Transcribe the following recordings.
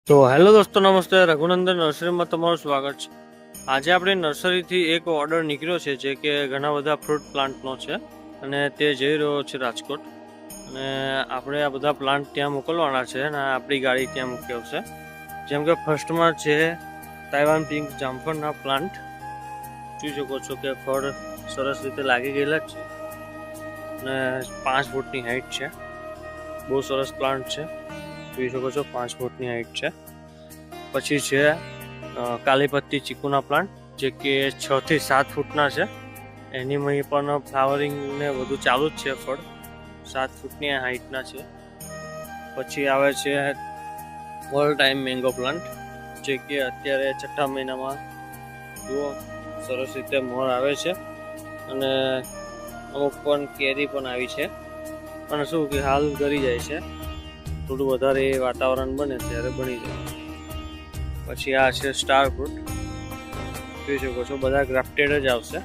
તો હેલો દોસ્તો, નમસ્તે. રઘુનંદન નર્સરીમાં તમારું સ્વાગત છે. આજે આપણે નર્સરીથી એક ઓર્ડર નીકળ્યો છે જે કે ઘણા બધા ફ્રૂટ પ્લાન્ટનો છે અને તે જઈ રહ્યો છે રાજકોટ. અને આપણે આ બધા પ્લાન્ટ ત્યાં મોકલવાના છે અને આપણી ગાડી ત્યાં મૂકી આવશે. જેમ કે ફર્સ્ટમાં છે તાઇવાન પિંક જામફળના પ્લાન્ટ. જોઈ શકો છો કે ફળ સરસ રીતે લાગી ગયેલા જ છે અને 5 ફૂટની હાઈટ છે. બહુ સરસ પ્લાન્ટ છે. જોઈ શકો છો 5 ફૂટની હાઈટ છે. પછી છે કાલીપત્તી ચીકુના પ્લાન્ટ જે કે 6 થી 7 ફૂટના છે. એની પણ ફ્લાવરિંગ ને બધું ચાલુ જ છે. ફળ 7 ફૂટની હાઈટના છે. પછી આવે છે ઓલ ટાઈમ મેંગો પ્લાન્ટ જે કે અત્યારે 6થા મહિનામાં જુઓ સરસ રીતે મોર આવે છે અને અમુક પણ કેરી પણ આવી છે. પણ શું કે હાલ ગળી જાય છે, થોડું વધારે વાતાવરણ બને ત્યારે બની જાય. પછી આ છે સ્ટાર ફ્રૂટ. જોઈ શકો છો બધા ગ્રાફ્ટેડ જ આવશે.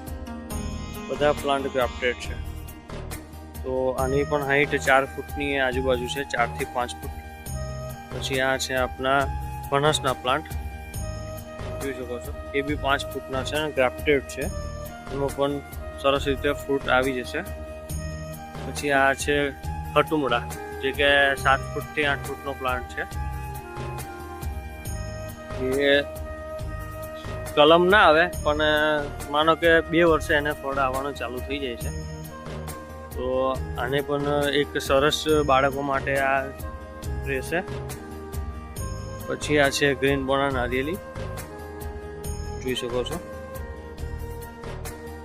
બધા પ્લાન્ટ ગ્રાફ્ટેડ છે. તો આની પણ હાઈટ 4 ફૂટની આજુબાજુ છે, 4 થી 5 ફૂટ. પછી આ છે આપણા ફણસના પ્લાન્ટ. જોઈ શકો છો એ બી 5 ફૂટના છે અને ગ્રાફ્ટેડ છે. એમાં પણ સરસ રીતે ફ્રૂટ આવી જશે. પછી આ છે ખટુમડા જે કે 7 ફૂટથી 8 ફૂટનો પ્લાન્ટ છે. એ કલમ ના આવે પણ માનો કે 2 વર્ષે એને ફળ આવવાનું ચાલુ થઈ જાય છે. તો આને પણ એક સરસ બાળકો માટે આ રહેશે. પછી આ છે ગ્રીન બોના નારિયેલી. જોઈ શકો છો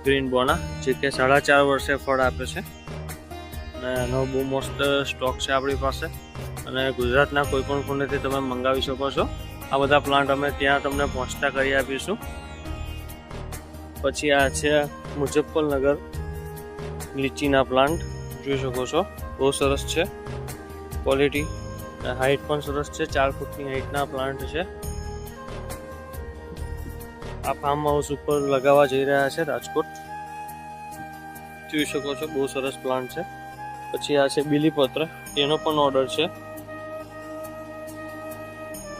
ગ્રીન બોના જે કે 4.5 વર્ષે ફળ આપે છે અને એનો બહુ મસ્ત સ્ટોક છે આપણી પાસે અને ગુજરાતના કોઈ પણ ખૂણેથી તમે મંગાવી શકો છો. આ બધા પ્લાન્ટ અમે ત્યાં તમને પહોંચતા કરી આપીશું. પછી આ છે મુઝફ્ફરનગર લીચીના પ્લાન્ટ. જોઈ શકો છો બહુ સરસ છે ક્વોલિટી. હાઈટ પણ સરસ છે, 4 ફૂટની હાઈટના પ્લાન્ટ છે. આ ફાર્મ હાઉસ ઉપર લગાવવા જઈ રહ્યા છે રાજકોટ. જોઈ શકો છો બહુ સરસ પ્લાન્ટ છે. પછી આ છે બીલીપત્ર, તેનો પણ ઓર્ડર છે.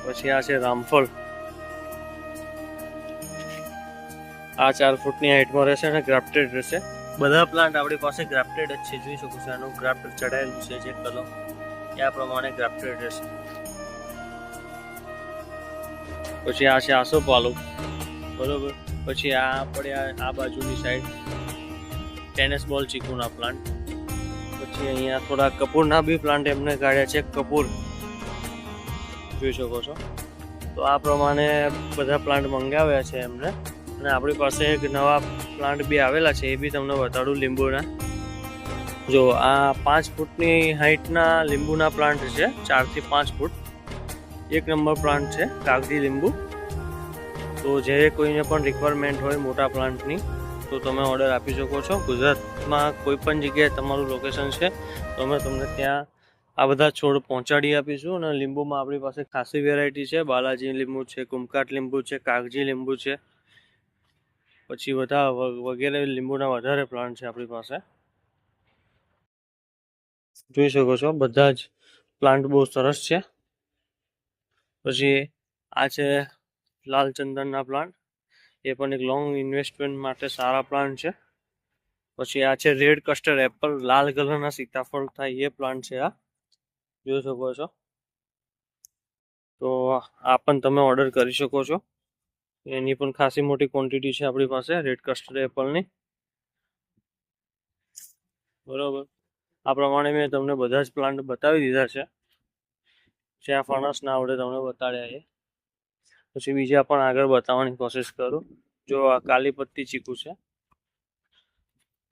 પછી આ છે રામફળ. આ 4 ફૂટની હાઈટમાં રહેશે અને ગ્રાફ્ટેડ રહેશે. બધા પ્લાન્ટ આપણી પાસે ગ્રાફ્ટેડ જ છે. જોઈ શકો છો એનું ગ્રાફ્ટ ચડાયેલું છે જે કલમ એ આ પ્રમાણે ગ્રાફ્ટેડ રહેશે. પછી આ છે આસોપાલવ, બરોબર. પછી આ પડ્યા આ બાજુની સાઈડ ટેનિસ બોલ ચીકુના પ્લાન્ટ. પછી અહીંયા થોડા કપૂરના બી પ્લાન્ટ એમને કાઢ્યા છે. કપૂર જોઈ શકો છો. તો આ પ્રમાણે બધા પ્લાન્ટ મંગાવ્યા છે એમને. અને આપણી પાસે એક નવા પ્લાન્ટ બી આવેલા છે, એ બી તમને બતાડું લીંબુના. જો આ 5 ફૂટની હાઈટના લીંબુના પ્લાન્ટ છે, 4 થી 5 ફૂટ. 1 નંબર પ્લાન્ટ છે કાગજી લીંબુ. તો જે કોઈને પણ રિક્વાયરમેન્ટ હોય મોટા પ્લાન્ટની તો તમે ઓર્ડર આપી શકો છો. ગુજરાતમાં કોઈ પણ જગ્યાએ તમારું લોકેશન છે તો અમે તમને ત્યાં આ બધા છોડ પહોંચાડી આપીશું. અને લીંબુમાં આપણી પાસે ખાસી વેરાયટી છે. બાલાજી લીંબુ છે, કુમકાટ લીંબુ છે, કાગજી લીંબુ છે. પછી બધા વગેરે લીંબુના વધારે પ્લાન્ટ છે આપણી પાસે. જોઈ શકો છો બધા જ પ્લાન્ટ બહુ સરસ છે. પછી આ છે લાલ ચંદનના પ્લાન્ટ. એ પણ એક લોંગ ઇન્વેસ્ટમેન્ટ માટે સારા પ્લાન્ટ છે. પછી આ છે રેડ કસ્ટર્ડ એપલ, લાલ કલરના સીતાફળ થાય એ પ્લાન્ટ છે. આ જોઈ શકો છો. તો આ પણ તમે ઓર્ડર કરી શકો છો. એની પણ ખાસી મોટી ક્વોન્ટિટી છે આપણી પાસે રેડ કસ્ટર્ડ એપલની, બરોબર. આ પ્રમાણે મેં તમને બધા જ પ્લાન્ટ બતાવી દીધા છે. જ્યાં ફણસ ના આવડે તમને બતાડ્યા છે. પછી બીજા પણ આગળ બતાવવાની કોશિશ કરું. જો આ કાલીપત્તી ચીકુ છે,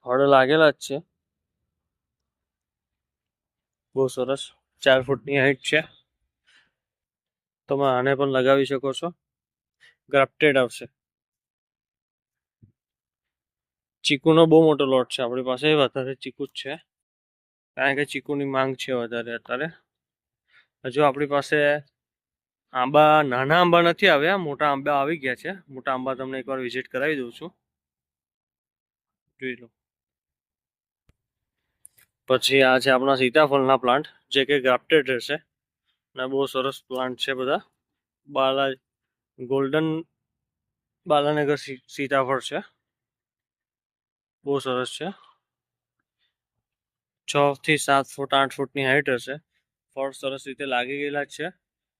ફળ લાગેલા જ છે, બહુ સરસ. 4 ફૂટની હાઈટ છે. તમે આને પણ લગાવી શકો છો, ગ્રાફ્ટેડ આવશે. ચીકુનો બહુ મોટો લોટ છે આપણી પાસે, વધારે ચીકુ જ છે કારણ કે ચીકુની માંગ છે વધારે અત્યારે. હજુ આપણી પાસે આંબા, નાના આંબા નથી આવ્યા, મોટા આંબા આવી ગયા છે. મોટા આંબા તમને એકવાર વિઝિટ કરાવી દઉં છું, જોઈ લો. પછી આ છે આપણા સીતાફળના પ્લાન્ટ જે કે ગ્રાફ્ટેડ રહેશે અને બહુ સરસ પ્લાન્ટ છે બધા. બાલા ગોલ્ડન બાલાનગર સીતાફળ છે, બહુ સરસ છે. 6 થી 7 ફૂટ 8 ફૂટની હાઈટ હશે. ફળ સરસ રીતે લાગી ગયેલા જ છે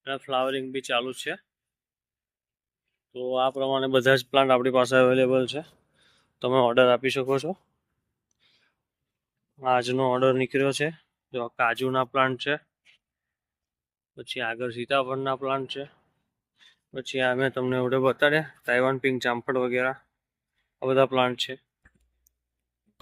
અને ફ્લાવરિંગ બી ચાલુ છે. તો આ પ્રમાણે બધા જ પ્લાન્ટ આપણી પાસે અવેલેબલ છે, તમે ઓર્ડર આપી શકો છો. આજનો ઓર્ડર નીકળ્યો છે. જો કાજુના પ્લાન્ટ છે, પછી આગળ સીતાફળના પ્લાન્ટ છે, પછી આ મેં તમને ઓર્ડર બતાડ્યા તાઇવાન પિંક જામફળ વગેરે આ બધા પ્લાન્ટ છે.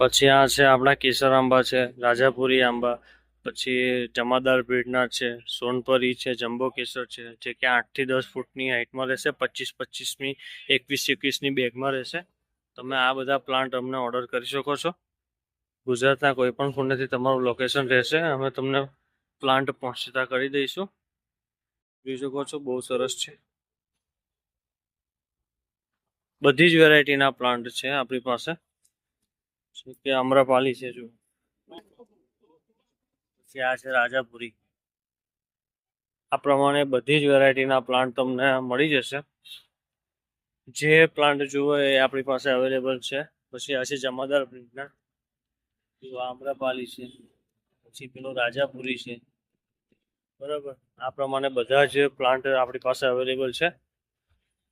પછી આ છે આપણા કેસર આંબા છે, રાજાપુરી આંબા, પછી જમાદાર બ્રીડના છે, સોનપરી છે, જમ્બો કેસર છે, જે કે 8 થી 10 ફૂટની હાઈટમાં રહેશે, 25-25ની 21-21ની બેગમાં રહેશે. તમે આ બધા પ્લાન્ટ અમને ઓર્ડર કરી શકો છો. ગુજરાતના કોઈ પણ ખૂણેથી તમારું લોકેશન રહેશે, અમે તમને પ્લાન્ટ પહોંચતા કરી દઈશું. જોઈ શકો છો બહુ સરસ છે. બધી જ વેરાયટીના પ્લાન્ટ છે આપણી પાસે, કે આમ્રપાલી છે, જો પછી આ છે રાજાપુરી. આ પ્રમાણે બધી જ વેરાયટીના પ્લાન્ટ તમને મળી જશે. જે પ્લાન્ટ જુઓ એ આપણી પાસે અવેલેબલ છે. પછી આ છે જમાદાર બ્રીડના, આમ્રપાલી છે, પછી પેલો રાજાપુરી છે, બરાબર. આ પ્રમાણે બધા જ પ્લાન્ટ આપણી પાસે અવેલેબલ છે.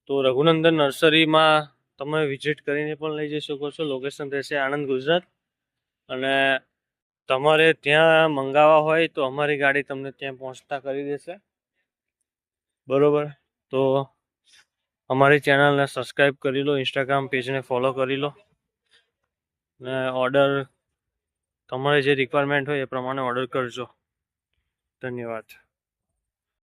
તો રઘુનંદન નર્સરીમાં તમે વિઝિટ કરીને પણ લઈ જઈ શકો છો. લોકેશન રહેશે આણંદ, ગુજરાત. અને તમારે ત્યાં મંગાવવા હોય તો અમારી ગાડી તમને ત્યાં પહોંચતા કરી દેશે, બરોબર. તો અમારી ચેનલને સબસ્ક્રાઈબ કરી લો, ઇન્સ્ટાગ્રામ પેજને ફોલો કરી લો, ને ઓર્ડર તમારે જે રિક્વાયરમેન્ટ હોય એ પ્રમાણે ઓર્ડર કરજો. ધન્યવાદ.